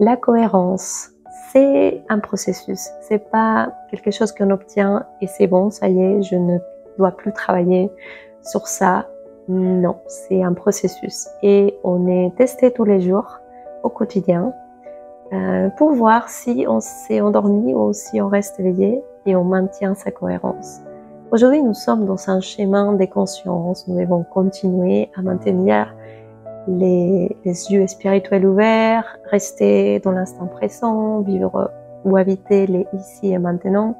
La cohérence, c'est un processus. C'est pas quelque chose qu'on obtient et c'est bon, ça y est, je ne dois plus travailler sur ça. Non, c'est un processus et on est testé tous les jours au quotidien pour voir si on s'est endormi ou si on reste éveillé et on maintient sa cohérence. Aujourd'hui, nous sommes dans un chemin des consciences. Nous devons continuer à maintenir les yeux spirituels ouverts, rester dans l'instant présent, vivre ou habiter les ici et maintenant.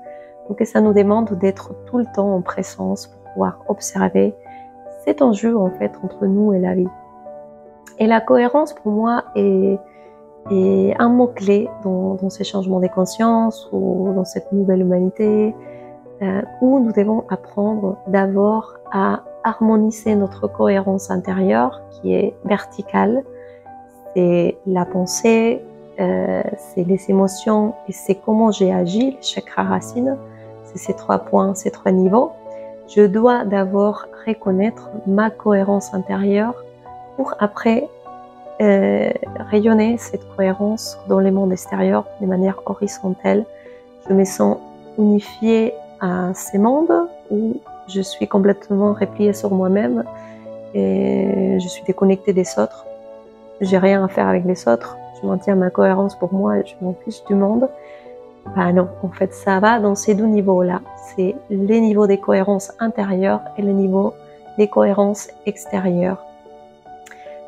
Donc ça nous demande d'être tout le temps en présence pour pouvoir observer cet enjeu en fait entre nous et la vie. Et la cohérence pour moi est un mot-clé dans ces changements des consciences ou dans cette nouvelle humanité où nous devons apprendre d'abord à harmoniser notre cohérence intérieure qui est verticale. C'est la pensée, c'est les émotions et c'est comment j'ai agi, les chakras racines. C'est ces 3 points, ces 3 niveaux. Je dois d'abord reconnaître ma cohérence intérieure pour après rayonner cette cohérence dans les mondes extérieurs de manière horizontale. Je me sens unifiée à ces mondes où je suis complètement repliée sur moi-même et je suis déconnectée des autres. J'ai rien à faire avec les autres. Je maintiens ma cohérence pour moi et je m'en fiche du monde. Ben non, en fait, ça va dans ces 2 niveaux-là. C'est les niveaux des cohérences intérieures et les niveaux des cohérences extérieures.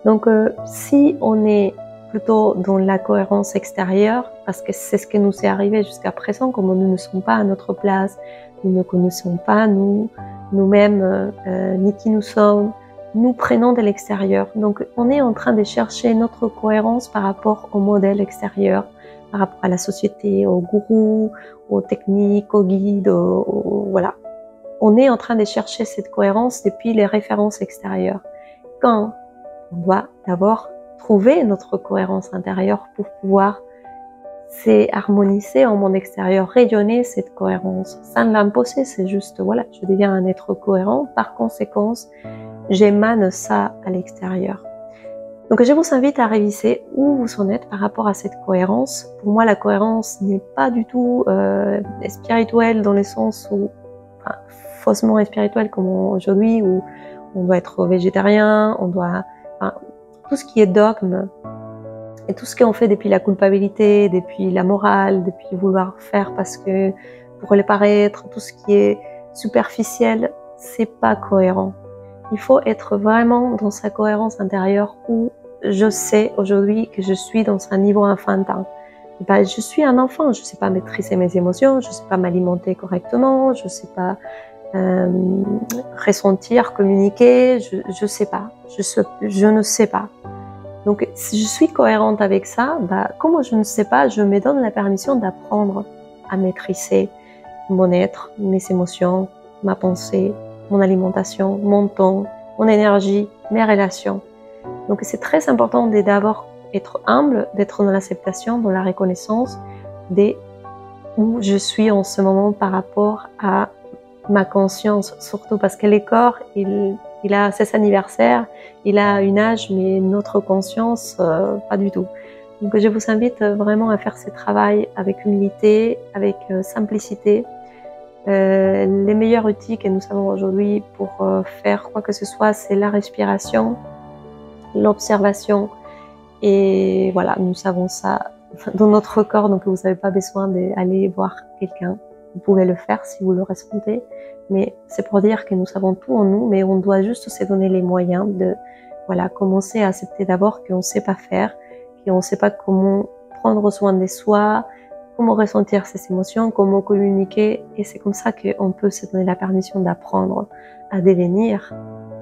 Donc, si on est plutôt dans la cohérence extérieure, parce que c'est ce qui nous est arrivé jusqu'à présent, comme nous ne sommes pas à notre place, nous ne connaissons pas nous-mêmes, ni qui nous sommes, nous prenons de l'extérieur. Donc, on est en train de chercher notre cohérence par rapport au modèle extérieur, par rapport à la société, aux gourous, aux techniques, aux guides, voilà. On est en train de chercher cette cohérence depuis les références extérieures. Quand on doit d'abord trouver notre cohérence intérieure pour pouvoir harmoniser en monde extérieur, rayonner cette cohérence. Sans l'imposer, c'est juste, voilà, je deviens un être cohérent. Par conséquence, j'émane ça à l'extérieur. Donc je vous invite à réviser où vous en êtes par rapport à cette cohérence. Pour moi, la cohérence n'est pas du tout spirituelle dans le sens où, enfin, faussement spirituelle comme aujourd'hui, où on doit être végétarien, on doit... Enfin, tout ce qui est dogme et tout ce qu'on fait depuis la culpabilité, depuis la morale, depuis vouloir faire parce que pour le paraître, tout ce qui est superficiel, c'est pas cohérent. Il faut être vraiment dans sa cohérence intérieure où je sais aujourd'hui que je suis dans un niveau enfantin. Ben, je suis un enfant, je sais pas maîtriser mes émotions, je sais pas m'alimenter correctement, je sais pas ressentir, communiquer, je sais pas, je ne sais pas. Donc, si je suis cohérente avec ça, bah, comme je ne sais pas, je me donne la permission d'apprendre à maîtriser mon être, mes émotions, ma pensée, mon alimentation, mon temps, mon énergie, mes relations. Donc, c'est très important de d'abord être humble, d'être dans l'acceptation, dans la reconnaissance de où je suis en ce moment par rapport à ma conscience, surtout parce que le corps, il a ses anniversaires, il a une âge, mais notre conscience, pas du tout. Donc je vous invite vraiment à faire ce travail avec humilité, avec simplicité. Les meilleurs outils que nous avons aujourd'hui pour faire quoi que ce soit, c'est la respiration, l'observation, et voilà, nous savons ça dans notre corps, donc vous n'avez pas besoin d'aller voir quelqu'un. Vous pouvez le faire si vous le ressentez, mais c'est pour dire que nous savons tout en nous, mais on doit juste se donner les moyens de voilà, commencer à accepter d'abord qu'on ne sait pas faire, qu'on ne sait pas comment prendre soin de soi, comment ressentir ses émotions, comment communiquer, et c'est comme ça qu'on peut se donner la permission d'apprendre à devenir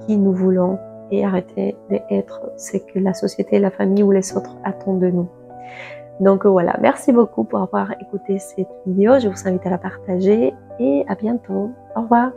qui nous voulons et arrêter d'être ce que la société, la famille ou les autres attendent de nous. Donc voilà, merci beaucoup pour avoir écouté cette vidéo. Je vous invite à la partager et à bientôt. Au revoir.